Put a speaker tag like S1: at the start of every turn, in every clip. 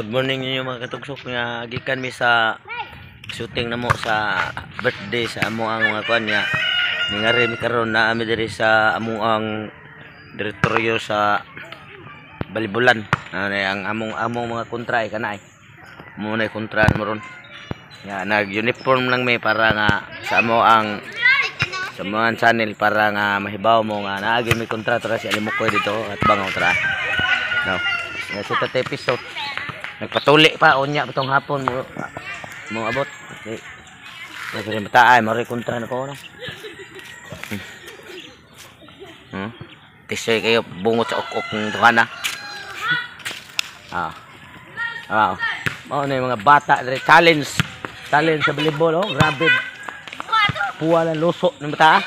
S1: Good morning ninyo mga katugsok nga gikan mi sa shooting namo sa birthday sa amo ang mga kuan niya. Ningari mi karon na ami diri sa amo ang direktoryo sa Balibulan. Ang among mga kontra ay kanay. Mo na kontra mo ron. Ya nag-uniform lang may para nga sa amo ang sa mga channel para nga mahibaw mo nga naagi mi kontra tra si Alimukoy dito at bangaw tra. No. Nga sa tat episode nagpatuli pa unya bitong hapon mo abot. Okay. Nagre mataay mo kontra na ko no. Tisoy kayo bungot sa ok-ok ng tuhana. Mao na yung mga bata challenge sa volleyball oh, grabe. Puwa lang luso ng bata.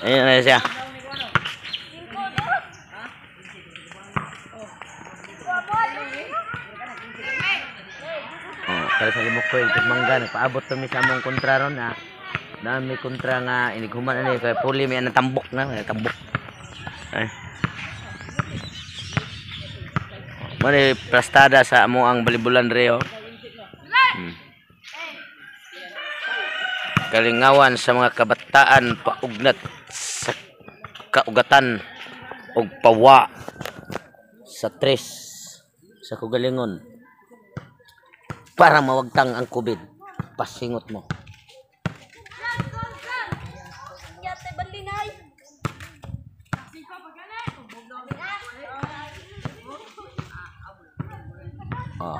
S1: Ayun na siya. Kaya sa Limukoy, mangga nagpaabot kami sa among kontra ron na may kontra nga inighuman ani kay puli may natambok na, tambok. Ay. Mali plastada sa amo ang Balibulan Rio. Kalingawan sa mga kabataan paugnat sa kaugatan og pawa sa tres sa kugalingon para mawagtang ang COVID. Pasingot mo. Oh,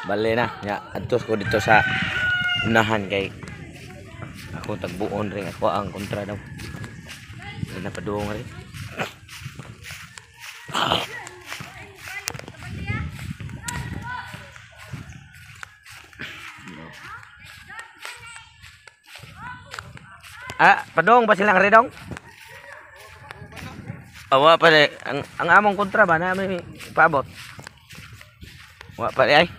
S1: bali na. Ya, adtos ko dito sa unahan kay ako tagbuon ring ako ang kontra daw. Hindi na paduong rin. Padong ba silang redong? Awa pa rin. Ang among kontra ba na may paabot? Wa pa rin ay.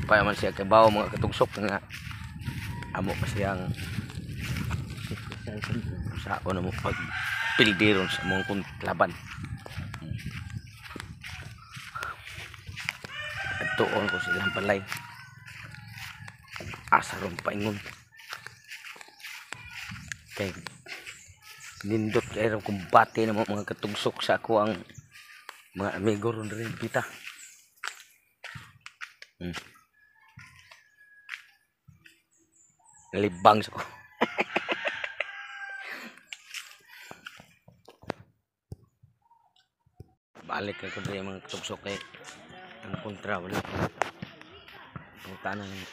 S1: Pa man siya kabaw mga katugsok nga. Amo pa siyang sa ako na mo pag pildiron sa mong laban. At tuon ko silang palay. Asaron paingon. Kay nindot kay kumbate na mga katugsok sa ako ang mga amigo ron rin kita. Libang sa ko. Balik ako rin mga katugsok kay ang kontra wala. Punta na lang.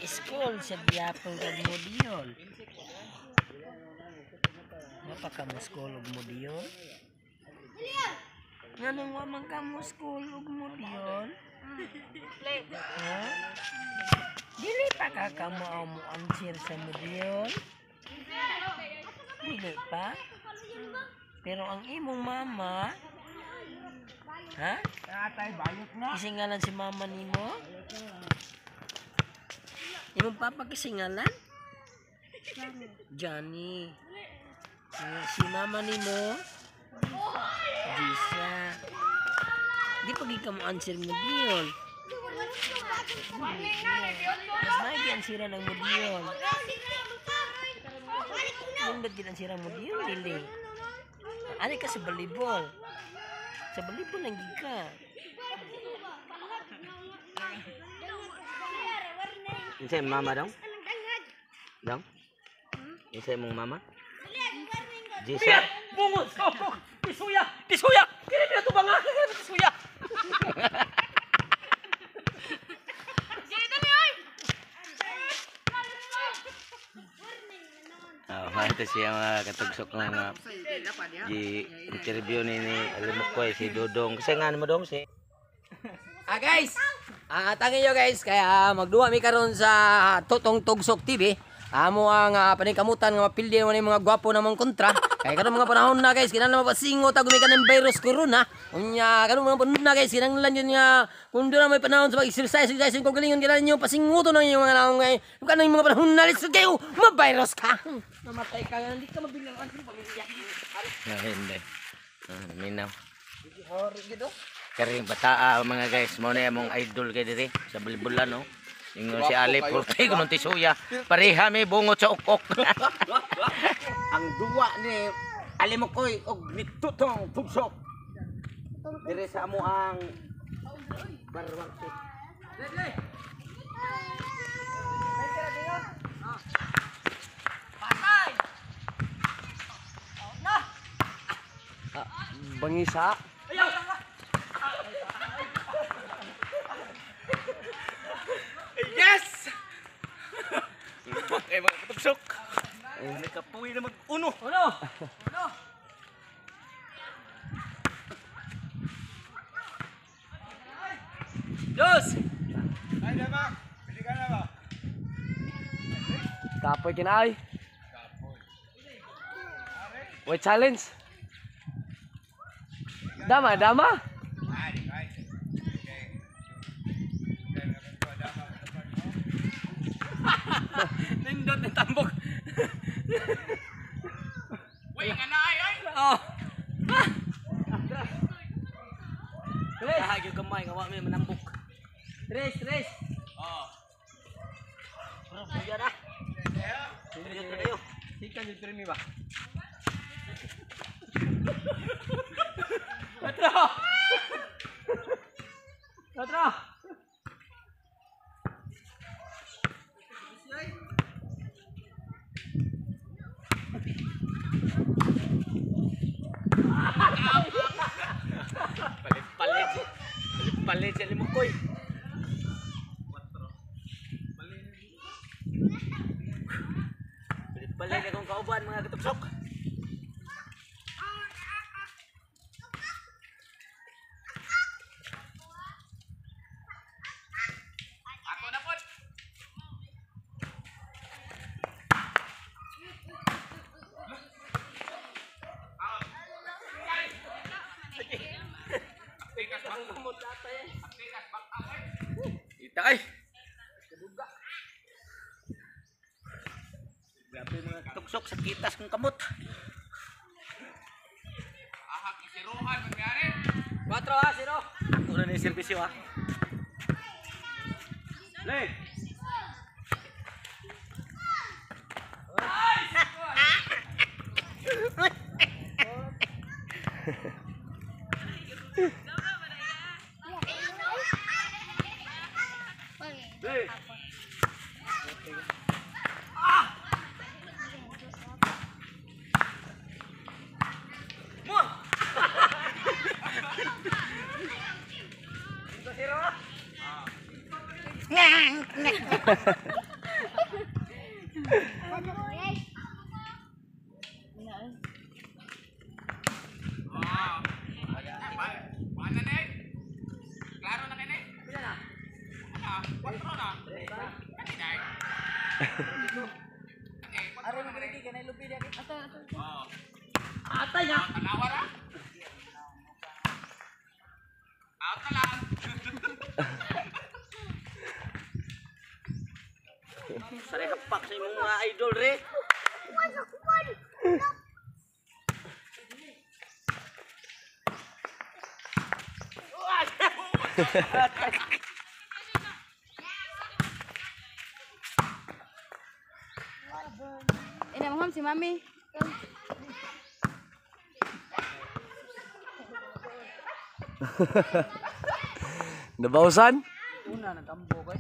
S2: School sa Biapong kag Modiol. Mapa mo school og Modiol? Nganong wa man ka mo school og Modiol? Ha? Dili pa ka mo answer sa Modiol? Dili pa? Pero ang imong mama, ha? Isingalan si mama nimo? Imong papa kisingalan? Johnny. Si mama nimo? Jisa. Di pagi ka mo answer mo diyon. Mas may di ansira ng mo diyon. Yung ba't di ansira mo diyon, Lili? Ano ka sa volleyball? Sa volleyball lang ka.
S1: Insay mama dong? Dong? Insay mong mama? Jisa?
S2: Bungot! Tisuya! Tisuya! Kini pina to ba nga? Tisuya!
S1: Ito siya mga katugsok ng interview ni Alimukoy si Dodong. Kasi nga mo dong si
S2: Guys, tangin nyo guys, kaya magduwa mi karon sa Tutong Tugsok TV.
S3: Amo ang panikamutan nga mapildi man yung mga gwapo namang kontra. Kaya karon mga panahon na guys, kinahanglan mapasingot ag gumikan ng virus corona. Unya karon mga panahon na guys, kinahanglan yun nga kung doon na may panahon sa pag-exercise, kung galingon kinahanglan nyo pasinguto na yung mga naong ngay. Kung yung mga panahon na lisod kayo, ma-virus ka. Namatay ka, hindi ka mabilang ang pamilya.
S1: Hindi. Minaw.
S3: Hor gitu.
S1: Karing bata mga guys, mo na among idol kay diri sa Balbulan no. Ingon si Ali Porte kuno tisuya. Pareha may bungot sa ukok. Ang duwa ni Ali Mokoy og nitutong tugsok. Dire sa amo ang barwang.
S3: Bangisa.
S1: Yes! Okay mga katugsok. Nakapuwi na mag-uno.
S3: Uno. Dos.
S4: Ay, nama. Pili ka na ba?
S3: Kapoy kinay. Wait challenge. Dama.
S4: Ay, ay. Okay.
S3: Nindot ng tambok.
S4: Uy, nga na ay.
S3: Oh.
S1: Kahagyo gamay nga wa may manambok.
S3: Tres.
S4: Oh.
S1: Kuya na. Sige kayo.
S3: Sikan yung premi ba? Patro.
S1: Palit sa limukoy. Palit akong kauban mga katugsok.
S4: Ako na po.
S1: Kita ay. Grabe mga katugsok sa kitas kong kamot.
S4: Ahak isiruhan mangyari.
S3: 4-0.
S1: Ako na ni serbisyo ha.
S3: Lay. Lay.
S4: Mana na eh? Klaro na kini? Pila na? 4 na. Kani dai.
S3: Ari mo gani kanay lupi dia.
S4: Oh.
S3: Atay na.
S4: Kalawar ah. Out na lang.
S1: Sari kapak sa imong mga idol re.
S5: Ini mohon si mami.
S3: Nabausan?
S2: Una natambo kay.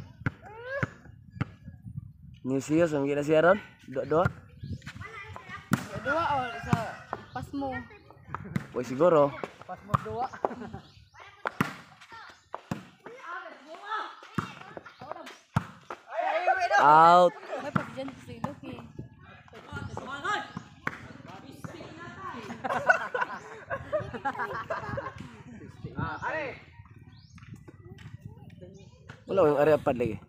S3: Ni siya sa mga siaran. Doa.
S5: Dua o sa pas mo.
S3: Pues siguro.
S2: Pas mo dua.
S3: Out.
S5: May pas dyan sa ilok eh.
S3: Wala yung area pad lagi.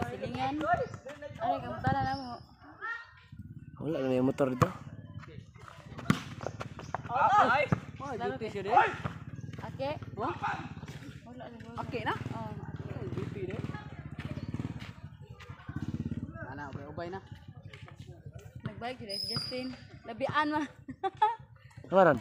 S5: Silingan. Ano kamu tala na mo?
S3: Wala na may motor dito.
S5: Ake? Wala na.
S2: Oke na.
S5: Oh.
S2: Ana ubay na.
S5: Nagbalik sila si Justin. Labian ma.
S3: Kamaran.